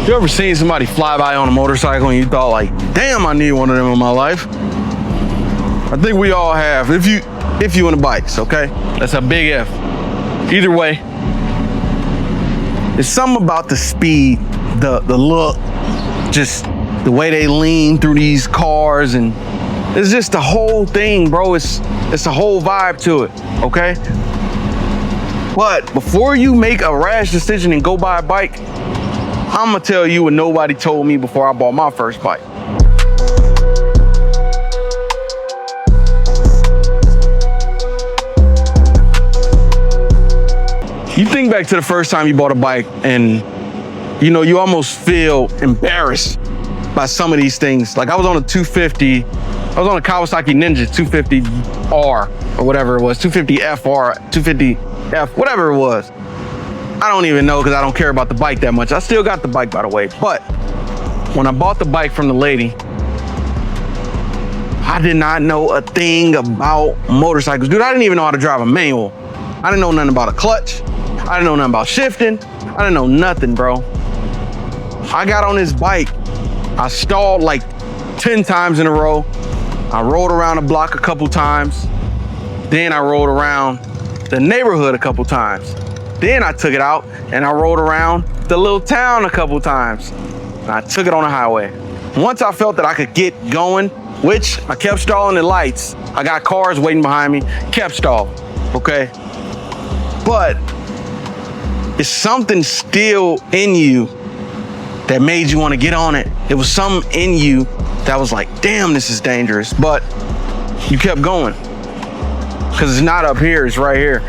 You ever seen somebody fly by on a motorcycle and you thought like, damn, I need one of them in my life? I think we all have, if you into bikes, okay? That's a big F. Either way, it's something about the speed, the look, just the way they lean through these cars, and it's just the whole thing, bro. It's a whole vibe to it, okay? But before you make a rash decision and go buy a bike, I'm gonna tell you what nobody told me before I bought my first bike. You think back to the first time you bought a bike and you almost feel embarrassed by some of these things. Like I was on a 250, I was on a Kawasaki Ninja 250R or whatever it was, 250FR, 250F, whatever it was. I don't even know because I don't care about the bike that much. I still got the bike, by the way. But when I bought the bike from the lady, I did not know a thing about motorcycles. Dude, I didn't even know how to drive a manual. I didn't know nothing about a clutch. I didn't know nothing about shifting. I didn't know nothing, bro. I got on this bike. I stalled like 10 times in a row. I rode around the block a couple times. Then I rode around the neighborhood a couple times. Then I took it out and I rode around the little town a couple times. And I took it on the highway. Once I felt that I could get going, which I kept stalling at lights. I got cars waiting behind me, kept stalling, okay? But it's something still in you that made you want to get on it. It was something in you that was like, damn, this is dangerous. But you kept going because it's not up here, it's right here.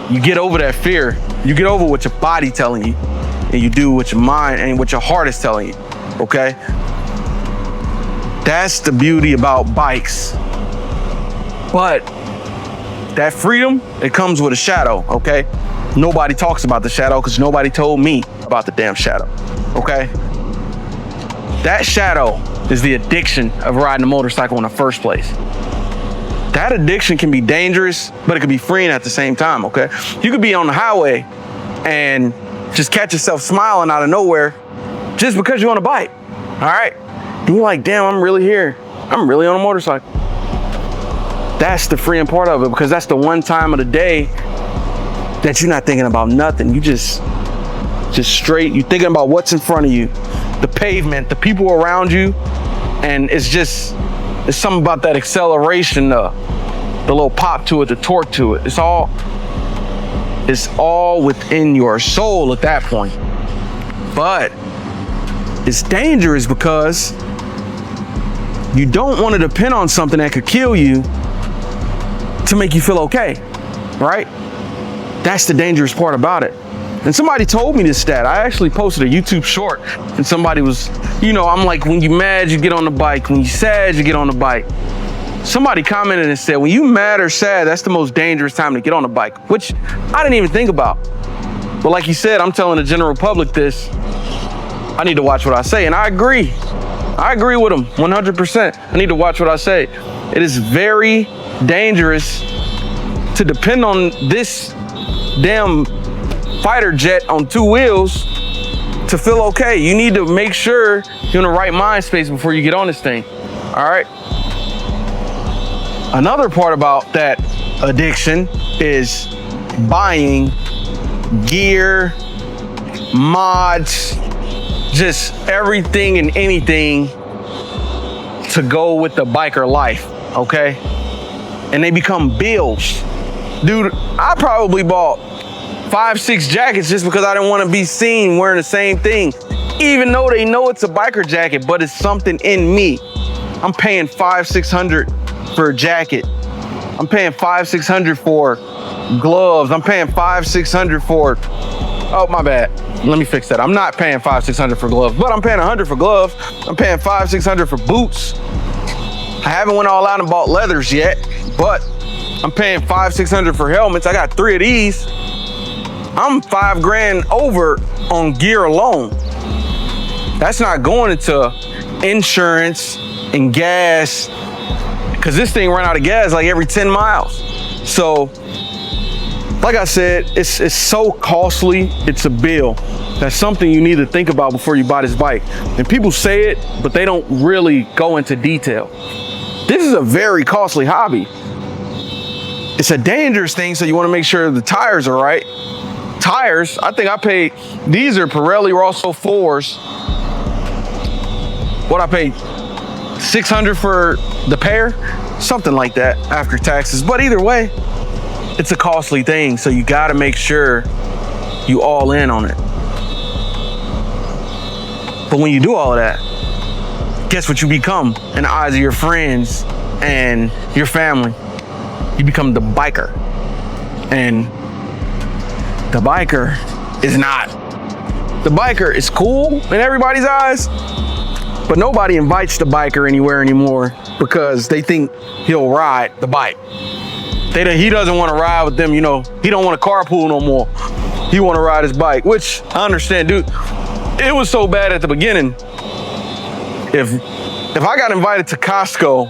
You get over that fear. You get over what your body telling you, and you do what your mind and what your heart is telling you, okay? That's the beauty about bikes. But that freedom, it comes with a shadow, okay? Nobody talks about the shadow because nobody told me about the damn shadow, okay? That shadow is the addiction of riding a motorcycle in the first place. That addiction can be dangerous, but it can be freeing at the same time, okay? You could be on the highway and just catch yourself smiling out of nowhere just because you're on a bike, all right? And you're like, damn, I'm really here. I'm really on a motorcycle. That's the freeing part of it, because that's the one time of the day that you're not thinking about nothing. You just straight, you're thinking about what's in front of you, the pavement, the people around you, and it's something about that acceleration, the little pop to it, the torque to it. It's all within your soul at that point. But it's dangerous because you don't want to depend on something that could kill you to make you feel okay, right? That's the dangerous part about it. And somebody told me this stat. I actually posted a YouTube short and somebody was, I'm like, when you mad, you get on the bike. When you sad, you get on the bike. Somebody commented and said, when you mad or sad, that's the most dangerous time to get on the bike, which I didn't even think about. But like you said, I'm telling the general public this. I need to watch what I say. And I agree. I agree with them 100%. I need to watch what I say. It is very dangerous to depend on this damn fighter jet on two wheels to feel okay. You need to make sure you're in the right mind space before you get on this thing, all right? Another part about that addiction is buying gear, mods, just everything and anything to go with the biker life, okay? And they become bills. Dude, I probably bought 5-6 jackets just because I didn't want to be seen wearing the same thing, even though they know it's a biker jacket, but it's something in me. I'm paying $500-600 for a jacket. I'm paying $500-600 for gloves. I'm paying $500-600 for, oh, my bad. Let me fix that. I'm not paying $500-600 for gloves, but I'm paying $100 for gloves. I'm paying $500-600 for boots. I haven't went all out and bought leathers yet, but I'm paying $500-600 for helmets. I got 3 of these. I'm $5,000 over on gear alone. That's not going into insurance and gas, because this thing ran out of gas like every 10 miles. So, like I said, it's so costly, it's a bill. That's something you need to think about before you buy this bike. And people say it, but they don't really go into detail. This is a very costly hobby. It's a dangerous thing, so you want to make sure the tires are right. Tires, I think I paid, these are Pirelli Rosso 4s. What I paid, $600 for the pair? Something like that after taxes. But either way, it's a costly thing, so you gotta make sure you all in on it. But when you do all of that, guess what you become in the eyes of your friends and your family? You become the biker. And the biker is not. The biker is cool in everybody's eyes, but nobody invites the biker anywhere anymore because they think he'll ride the bike. He doesn't want to ride with them, you know. He don't want to carpool no more. He want to ride his bike, which I understand, dude. It was so bad at the beginning. If I got invited to Costco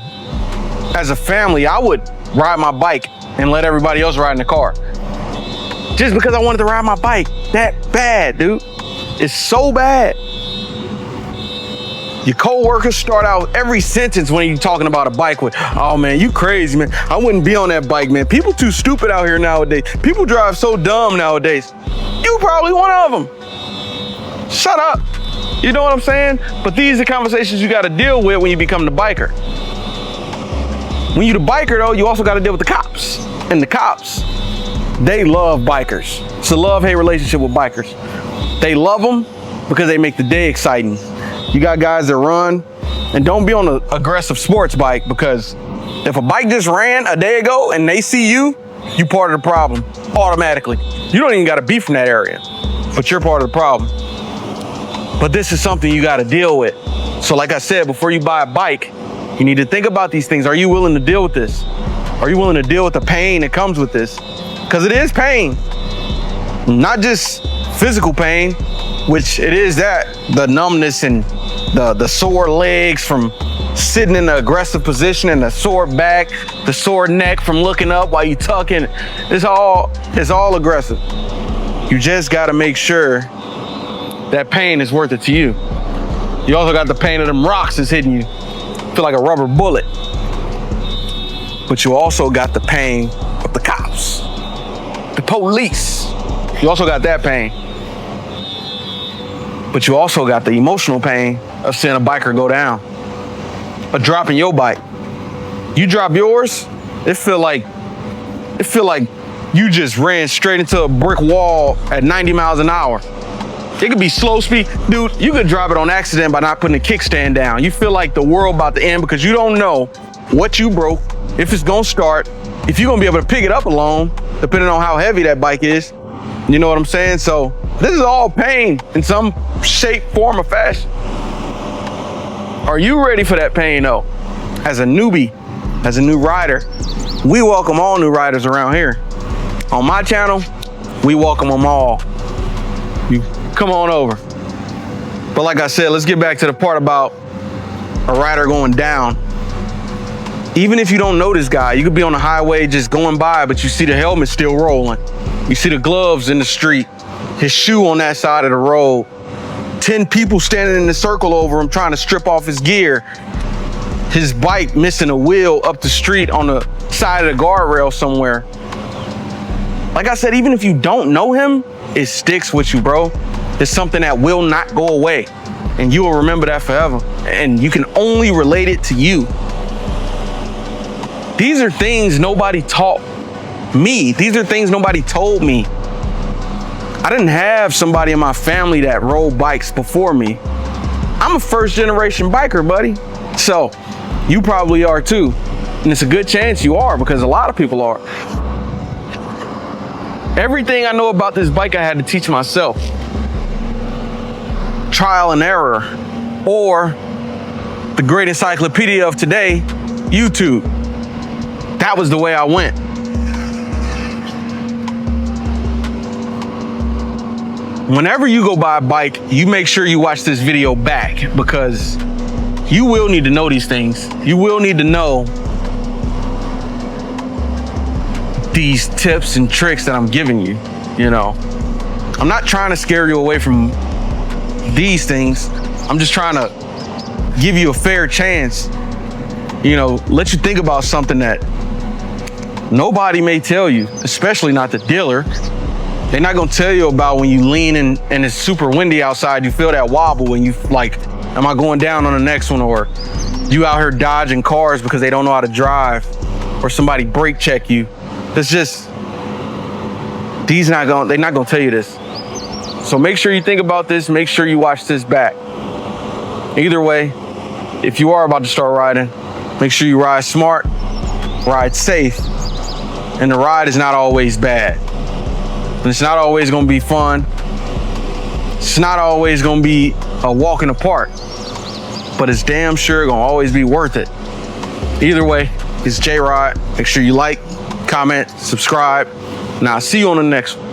as a family, I would ride my bike and let everybody else ride in the car. Just because I wanted to ride my bike. That bad, dude. It's so bad. Your coworkers start out every sentence when you're talking about a bike with, oh man, you crazy, man. I wouldn't be on that bike, man. People too stupid out here nowadays. People drive so dumb nowadays. You probably one of them. Shut up. You know what I'm saying? But these are conversations you got to deal with when you become the biker. When you're the biker, though, you also got to deal with the cops. And the cops, they love bikers. It's a love-hate relationship with bikers. They love them because they make the day exciting. You got guys that run, and don't be on an aggressive sports bike, because if a bike just ran a day ago and they see you, you part of the problem automatically. You don't even got to be from that area, but you're part of the problem. But this is something you got to deal with. So like I said, before you buy a bike, you need to think about these things. Are you willing to deal with this? Are you willing to deal with the pain that comes with this? Because it is pain, not just physical pain, which it is that, the numbness and the sore legs from sitting in an aggressive position, and the sore back, the sore neck from looking up while you tucking. It's all aggressive. You just got to make sure that pain is worth it to you. You also got the pain of them rocks that's hitting you. Feel like a rubber bullet. But you also got the pain of the cops, the police. You also got that pain. But you also got the emotional pain of seeing a biker go down, or dropping your bike. You drop yours, it feel like you just ran straight into a brick wall at 90 miles an hour. It could be slow speed. Dude, you could drop it on accident by not putting the kickstand down. You feel like the world about to end because you don't know what you broke, if it's gonna start, if you're gonna be able to pick it up alone, depending on how heavy that bike is. You know what I'm saying? So this is all pain in some shape, form, or fashion. Are you ready for that pain though? As a newbie, as a new rider, we welcome all new riders around here. On my channel, we welcome them all. You come on over. But like I said, let's get back to the part about a rider going down. Even if you don't know this guy, you could be on the highway just going by, but you see the helmet still rolling. You see the gloves in the street, his shoe on that side of the road, 10 people standing in a circle over him trying to strip off his gear, his bike missing a wheel up the street on the side of the guardrail somewhere. Like I said, even if you don't know him, it sticks with you, bro. It's something that will not go away, and you will remember that forever. And you can only relate it to you. These are things nobody taught me. These are things nobody told me. I didn't have somebody in my family that rode bikes before me. I'm a first generation biker, buddy. So you probably are too. And it's a good chance you are, because a lot of people are. Everything I know about this bike I had to teach myself. Trial and error, or the great encyclopedia of today, YouTube. That was the way I went. Whenever you go buy a bike, you make sure you watch this video back, because you will need to know these things. You will need to know these tips and tricks that I'm giving you, you know. I'm not trying to scare you away from these things. I'm just trying to give you a fair chance, you know, let you think about something that nobody may tell you, especially not the dealer. They're not gonna tell you about when you lean in and it's super windy outside, you feel that wobble and you like, am I going down on the next one? Or you out here dodging cars because they don't know how to drive, or somebody brake check you. That's just, they're not gonna tell you this. So make sure you think about this, make sure you watch this back. Either way, if you are about to start riding, make sure you ride smart, ride safe, and the ride is not always bad. And it's not always gonna be fun. It's not always gonna be a walk in the park, but it's damn sure gonna always be worth it. Either way, it's J-Rod. Make sure you like, comment, subscribe, and I'll see you on the next one.